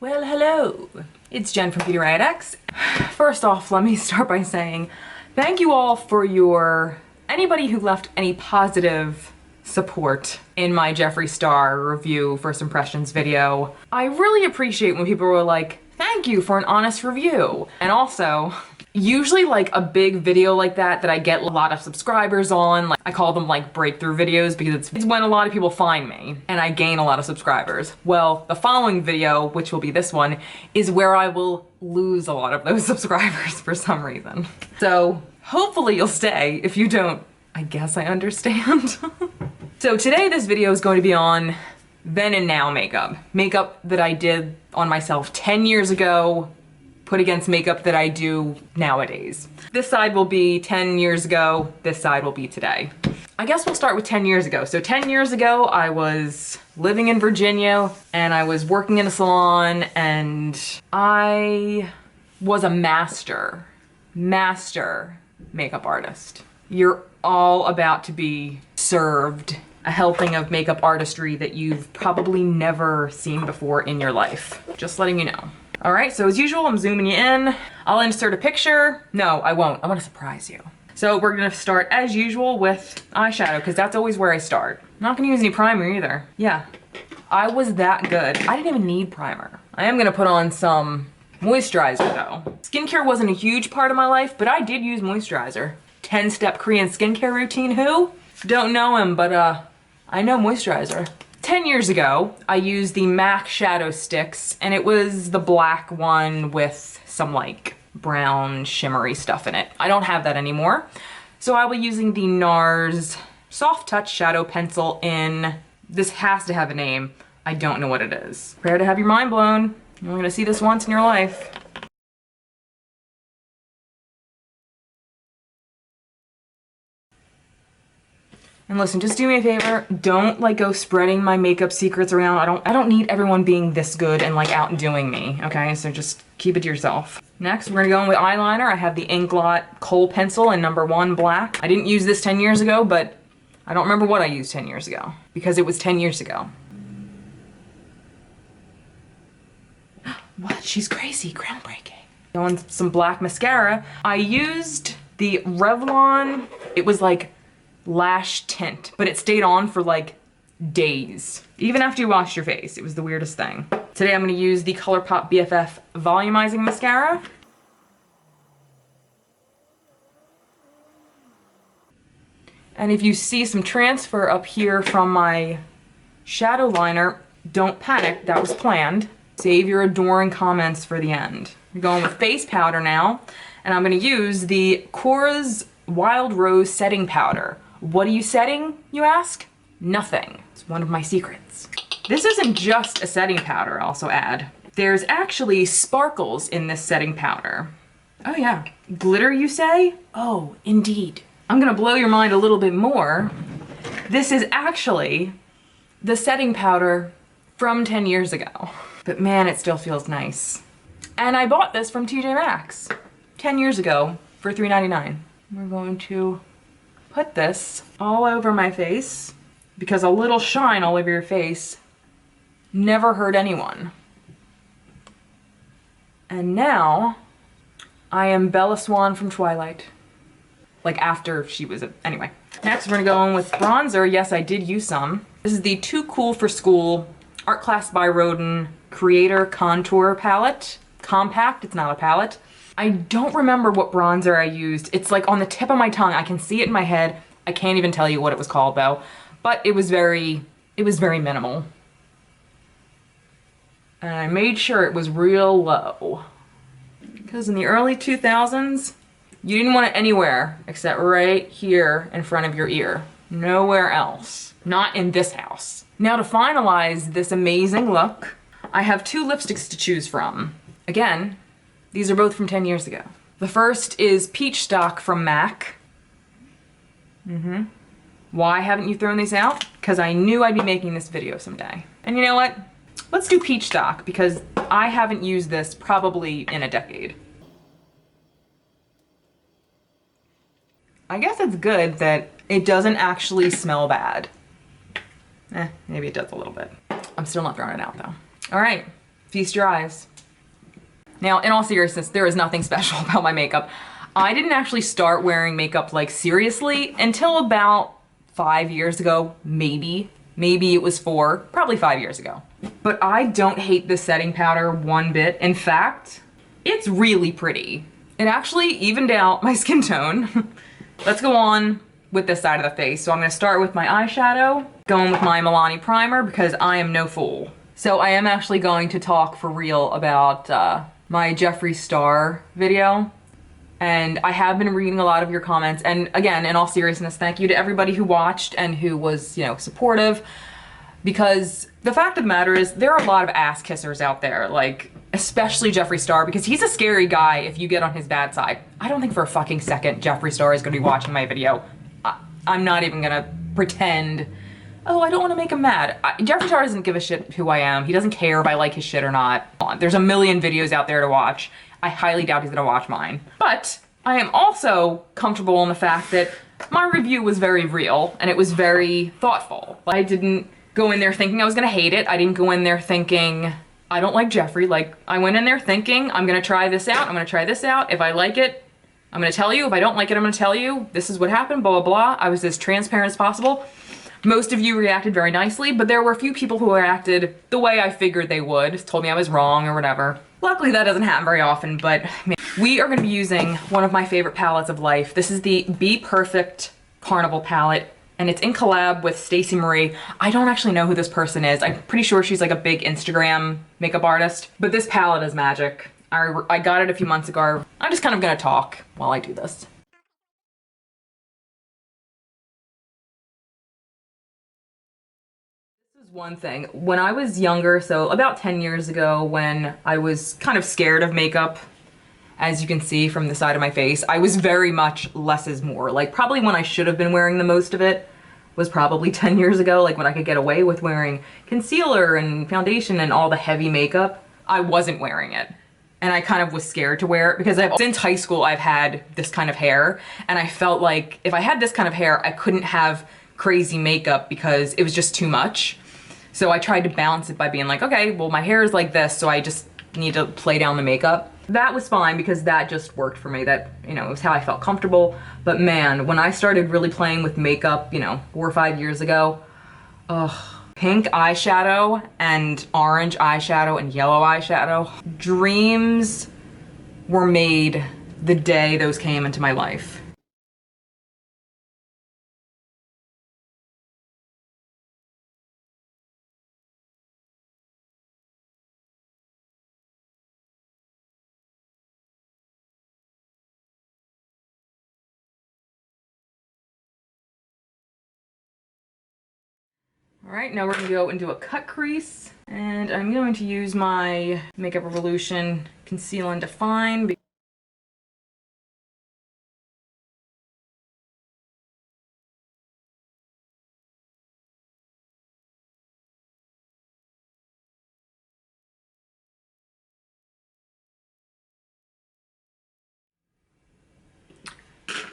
Well, hello. It's Jen from beautyriotx. First off, let me start by saying thank you all for anybody who left any positive support in my Jeffree Star review first impressions video. I really appreciate when people were like, thank you for an honest review. And also, usually like a big video like that I get a lot of subscribers on, like I call them like breakthrough videos because it's when a lot of people find me and I gain a lot of subscribers. Well, the following video, which will be this one, is where I will lose a lot of those subscribers for some reason. So hopefully you'll stay. If you don't, I guess I understand. So today this video is going to be on then and now makeup. Makeup that I did on myself 10 years ago, put against makeup that I do nowadays. This side will be 10 years ago, this side will be today. I guess we'll start with 10 years ago. So 10 years ago, I was living in Virginia and I was working in a salon and I was a master makeup artist. You're all about to be served a helping of makeup artistry that you've probably never seen before in your life. Just letting you know. All right, so as usual, I'm zooming you in. I'll insert a picture. No, I won't. I want to surprise you. So we're gonna start as usual with eyeshadow because that's always where I start. I'm not gonna use any primer either. Yeah, I was that good. I didn't even need primer. I am gonna put on some moisturizer though. Skincare wasn't a huge part of my life, but I did use moisturizer. 10-step Korean skincare routine, who? Don't know him, but I know moisturizer. 10 years ago, I used the MAC shadow sticks and it was the black one with some like brown shimmery stuff in it. I don't have that anymore. So I'll be using the NARS Soft Touch Shadow Pencil in, this has to have a name. I don't know what it is. Prepare to have your mind blown. You're only gonna see this once in your life. And listen, just do me a favor, don't like go spreading my makeup secrets around. I don't need everyone being this good and like outdoing me, okay? So just keep it to yourself. Next, we're gonna go in with eyeliner. I have the Inglot Kohl pencil in #1 black. I didn't use this 10 years ago, but I don't remember what I used 10 years ago because it was 10 years ago. What? She's crazy, groundbreaking. Going some black mascara. I used the Revlon, it was like lash tint, but it stayed on for like days. Even after you washed your face, it was the weirdest thing. Today I'm gonna use the ColourPop BFF Volumizing Mascara. And if you see some transfer up here from my shadow liner, don't panic, that was planned. Save your adoring comments for the end. We're going with face powder now, and I'm gonna use the Korres Wild Rose Setting Powder. What are you setting, you ask? Nothing. It's one of my secrets. This isn't just a setting powder, I'll also add. There's actually sparkles in this setting powder. Oh yeah. Glitter, you say? Oh, indeed. I'm gonna blow your mind a little bit more. This is actually the setting powder from 10 years ago. But man, it still feels nice. And I bought this from TJ Maxx 10 years ago for $3.99. We're going to put this all over my face because a little shine all over your face never hurt anyone. And now I am Bella Swan from Twilight. Like after she was anyway. Next we're gonna go in with bronzer. Yes, I did use some. This is the Too Cool for School Art Class by Rodin Creator Contour Palette. Compact, it's not a palette. I don't remember what bronzer I used. It's like on the tip of my tongue. I can see it in my head. I can't even tell you what it was called though. But it was very minimal. And I made sure it was real low. Because in the early 2000s, you didn't want it anywhere except right here in front of your ear. Nowhere else. Not in this house. Now to finalize this amazing look, I have 2 lipsticks to choose from. Again, these are both from 10 years ago. The first is Peach Stock from MAC. Why haven't you thrown these out? Because I knew I'd be making this video someday. And you know what? Let's do Peach Stock because I haven't used this probably in a decade. I guess it's good that it doesn't actually smell bad. Maybe it does a little bit. I'm still not throwing it out though. All right, feast your eyes. Now, in all seriousness, there is nothing special about my makeup. I didn't actually start wearing makeup like seriously until about 5 years ago, maybe. Maybe it was 4, probably 5 years ago. But I don't hate this setting powder one bit. In fact, it's really pretty. It actually evened out my skin tone. Let's go on with this side of the face. So I'm gonna start with my eyeshadow, going with my Milani primer because I am no fool. So I am actually going to talk for real about my Jeffree Star video. And I have been reading a lot of your comments. And again, in all seriousness, thank you to everybody who watched and who was, you know, supportive. Because the fact of the matter is there are a lot of ass kissers out there, like especially Jeffree Star, because he's a scary guy if you get on his bad side. I don't think for a fucking second Jeffree Star is gonna be watching my video. I'm not even gonna pretend, oh, I don't wanna make him mad. Jeffree Star doesn't give a shit who I am. He doesn't care if I like his shit or not. There's a million videos out there to watch. I highly doubt he's gonna watch mine. But I am also comfortable in the fact that my review was very real and it was very thoughtful. I didn't go in there thinking I was gonna hate it. I didn't go in there thinking, I don't like Jeffree. Like, I went in there thinking, I'm gonna try this out, I'm gonna try this out. If I like it, I'm gonna tell you. If I don't like it, I'm gonna tell you. This is what happened, blah, blah, blah. I was as transparent as possible. Most of you reacted very nicely, but there were a few people who reacted the way I figured they would, told me I was wrong or whatever. Luckily, that doesn't happen very often, but man, we are gonna be using one of my favorite palettes of life. This is the BPerfect Carnival palette, and it's in collab with StaceyMarie. I don't actually know who this person is. I'm pretty sure she's like a big Instagram makeup artist, but this palette is magic. I got it a few months ago. I'm just kind of gonna talk while I do this. This is one thing. When I was younger, so about 10 years ago, when I was kind of scared of makeup, as you can see from the side of my face, I was very much less is more. Like probably when I should have been wearing the most of it was probably 10 years ago, like when I could get away with wearing concealer and foundation and all the heavy makeup. I wasn't wearing it. And I kind of was scared to wear it because since high school I've had this kind of hair, and I felt like if I had this kind of hair, I couldn't have crazy makeup because it was just too much. So I tried to balance it by being like, okay, well my hair is like this, so I just need to play down the makeup. That was fine because that just worked for me. That, you know, it was how I felt comfortable. But man, when I started really playing with makeup, you know, 4 or 5 years ago, ugh. Pink eyeshadow and orange eyeshadow and yellow eyeshadow. Dreams were made the day those came into my life. All right, now we're gonna go and do a cut crease. And I'm going to use my Makeup Revolution Conceal and Define.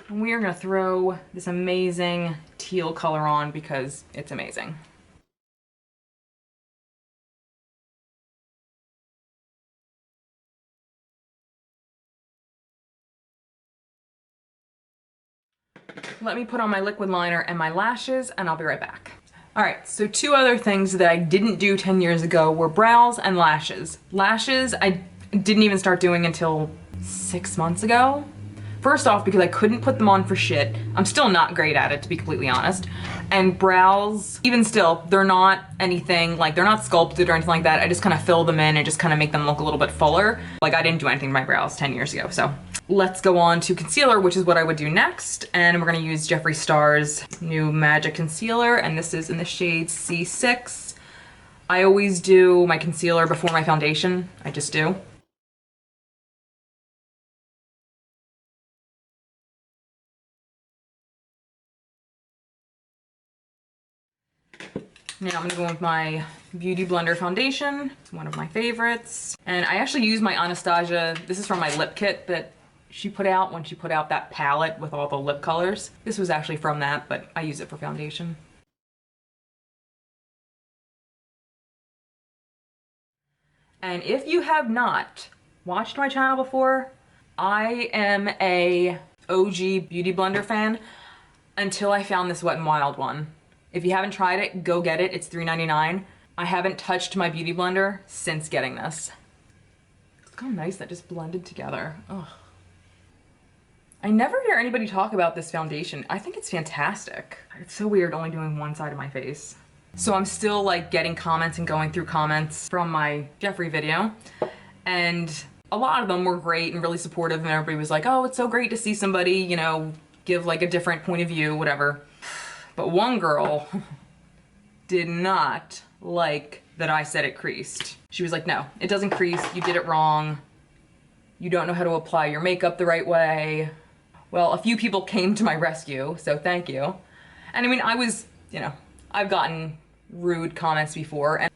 And we are gonna throw this amazing teal color on because it's amazing. Let me put on my liquid liner and my lashes and I'll be right back. All right, so 2 other things that I didn't do 10 years ago were brows and lashes. Lashes, I didn't even start doing until 6 months ago. First off, because I couldn't put them on for shit. I'm still not great at it, to be completely honest. And brows, even still, they're not anything, like they're not sculpted or anything like that. I just kind of fill them in and just kind of make them look a little bit fuller. Like I didn't do anything to my brows 10 years ago, so. Let's go on to concealer, which is what I would do next. And we're gonna use Jeffree Star's new Magic Concealer, and this is in the shade C6. I always do my concealer before my foundation, I just do. Now I'm gonna go with my Beauty Blender foundation. It's one of my favorites. And I actually use my Anastasia, this is from my lip kit that she put out when she put out that palette with all the lip colors. This was actually from that, but I use it for foundation. And if you have not watched my channel before, I am a OG Beauty Blender fan until I found this Wet n Wild one. If you haven't tried it, go get it. It's $3.99. I haven't touched my Beauty Blender since getting this. Look how nice that just blended together. Ugh. I never hear anybody talk about this foundation. I think it's fantastic. It's so weird only doing one side of my face. So I'm still like getting comments and going through comments from my Jeffree video. And a lot of them were great and really supportive, and everybody was like, oh, it's so great to see somebody, you know, give like a different point of view, whatever. But one girl did not like that I said it creased. She was like, no, it doesn't crease. You did it wrong. You don't know how to apply your makeup the right way. Well, a few people came to my rescue, so thank you. And I mean, I was, you know, I've gotten rude comments before, and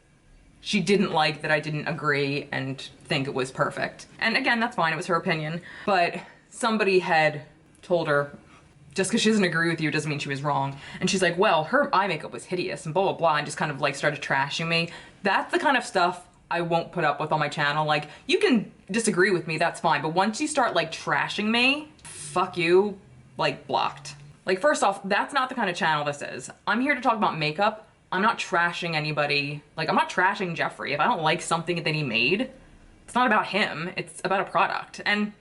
she didn't like that I didn't agree and think it was perfect. And again, that's fine, it was her opinion. But somebody had told her, just because she doesn't agree with you doesn't mean she was wrong. And she's like, well, her eye makeup was hideous and blah, blah, blah, and just kind of like started trashing me. That's the kind of stuff I won't put up with on my channel. Like, you can disagree with me, that's fine. But once you start like trashing me, fuck you, like blocked. Like, first off, that's not the kind of channel this is. I'm here to talk about makeup. I'm not trashing anybody. Like, I'm not trashing Jeffree. If I don't like something that he made, it's not about him, it's about a product. And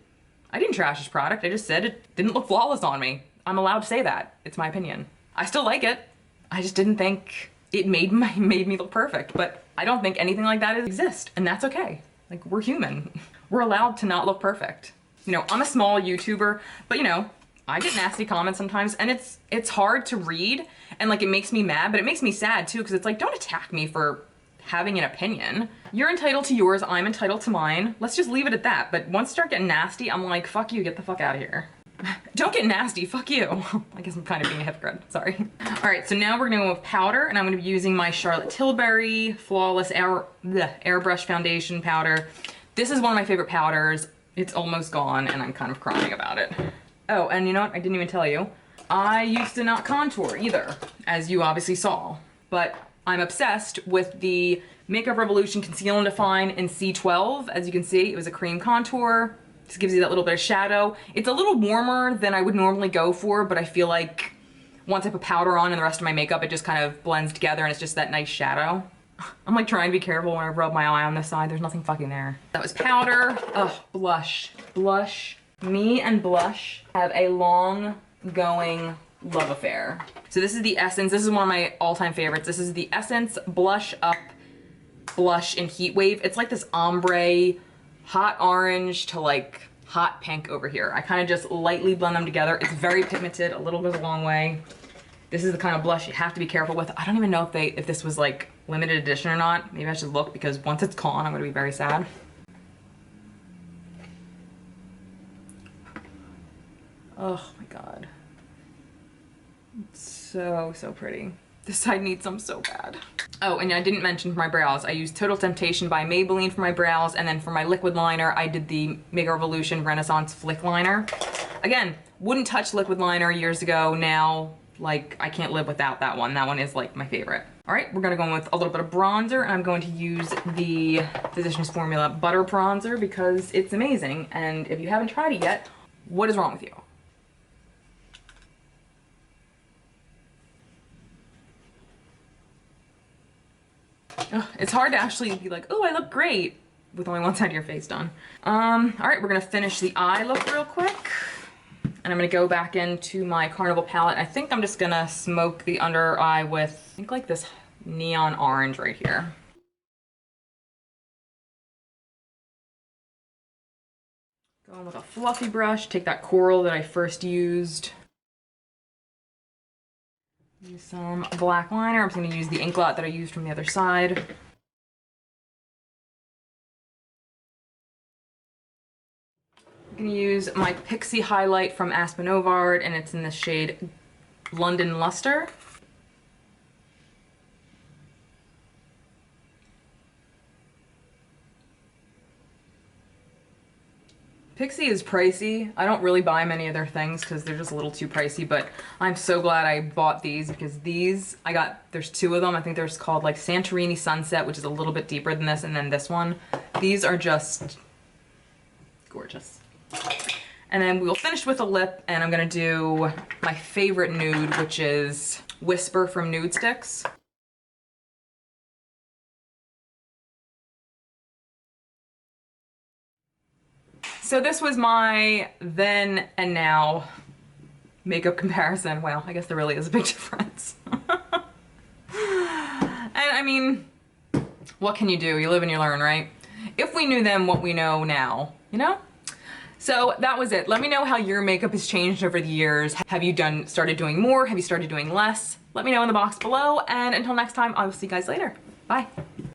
I didn't trash his product, I just said it didn't look flawless on me. I'm allowed to say that. It's my opinion. I still like it. I just didn't think it made me look perfect. But I don't think anything like that exists, and that's okay. Like, we're human. We're allowed to not look perfect. You know, I'm a small YouTuber, but you know, I get nasty comments sometimes, and it's hard to read, and like it makes me mad, but it makes me sad too, because it's like, don't attack me for having an opinion. You're entitled to yours, I'm entitled to mine. Let's just leave it at that. But once you start getting nasty, I'm like, fuck you, get the fuck out of here. Don't get nasty, fuck you. I guess I'm kind of being a hypocrite, sorry. All right, so now we're gonna go with powder, and I'm gonna be using my Charlotte Tilbury Flawless Airbrush Foundation Powder. This is one of my favorite powders. It's almost gone, and I'm kind of crying about it. Oh, and you know what? I didn't even tell you. I used to not contour either, as you obviously saw. But I'm obsessed with the Makeup Revolution Conceal and Define in C12. As you can see, it was a cream contour. Just gives you that little bit of shadow. It's a little warmer than I would normally go for, but I feel like once I put powder on and the rest of my makeup, it just kind of blends together and it's just that nice shadow. I'm like trying to be careful when I rub my eye on this side. There's nothing fucking there. That was powder. Oh, blush. Blush. Me and blush have a long going love affair. So this is the Essence. This is one of my all-time favorites. This is the Essence Blush Up Blush in Heat Wave. It's like this ombre, hot orange to like hot pink over here. I kind of just lightly blend them together. It's very pigmented. A little goes a long way. This is the kind of blush you have to be careful with. I don't even know if this was like limited edition or not. Maybe I should look, because once it's gone, I'm gonna be very sad. Oh my God. It's so, so pretty. This side needs some so bad. Oh, and I didn't mention for my brows, I used Total Temptation by Maybelline for my brows, and then for my liquid liner, I did the Makeup Revolution Renaissance Flick Liner. Again, wouldn't touch liquid liner years ago. Now, like, I can't live without that one. That one is like my favorite. All right, we're gonna go in with a little bit of bronzer, and I'm going to use the Physicians Formula Butter Bronzer because it's amazing. And if you haven't tried it yet, what is wrong with you? Ugh, it's hard to actually be like, oh, I look great with only one side of your face done. All right, we're gonna finish the eye look real quick. And I'm gonna go back into my Carnival palette. I think I'm just gonna smoke the under eye with, I think like this neon orange right here. Going with a fluffy brush, take that coral that I first used. Use some black liner. I'm just gonna use the Inglot that I used from the other side. I'm gonna use my PIXI highlight from Aspyn Ovard, and it's in the shade London Lustre. PIXI is pricey. I don't really buy many of their things because they're just a little too pricey, but I'm so glad I bought these because these, there's two of them. I think there's called like Santorini Sunset, which is a little bit deeper than this, and then this one. These are just gorgeous. And then we'll finish with a lip, and I'm gonna do my favorite nude, which is Whisper from Nude Sticks. So this was my then and now makeup comparison. Well, I guess there really is a big difference. And I mean, what can you do? You live and you learn, right? If we knew then what we know now, you know? So that was it. Let me know how your makeup has changed over the years. Have you started doing more? Have you started doing less? Let me know in the box below. And until next time, I will see you guys later. Bye.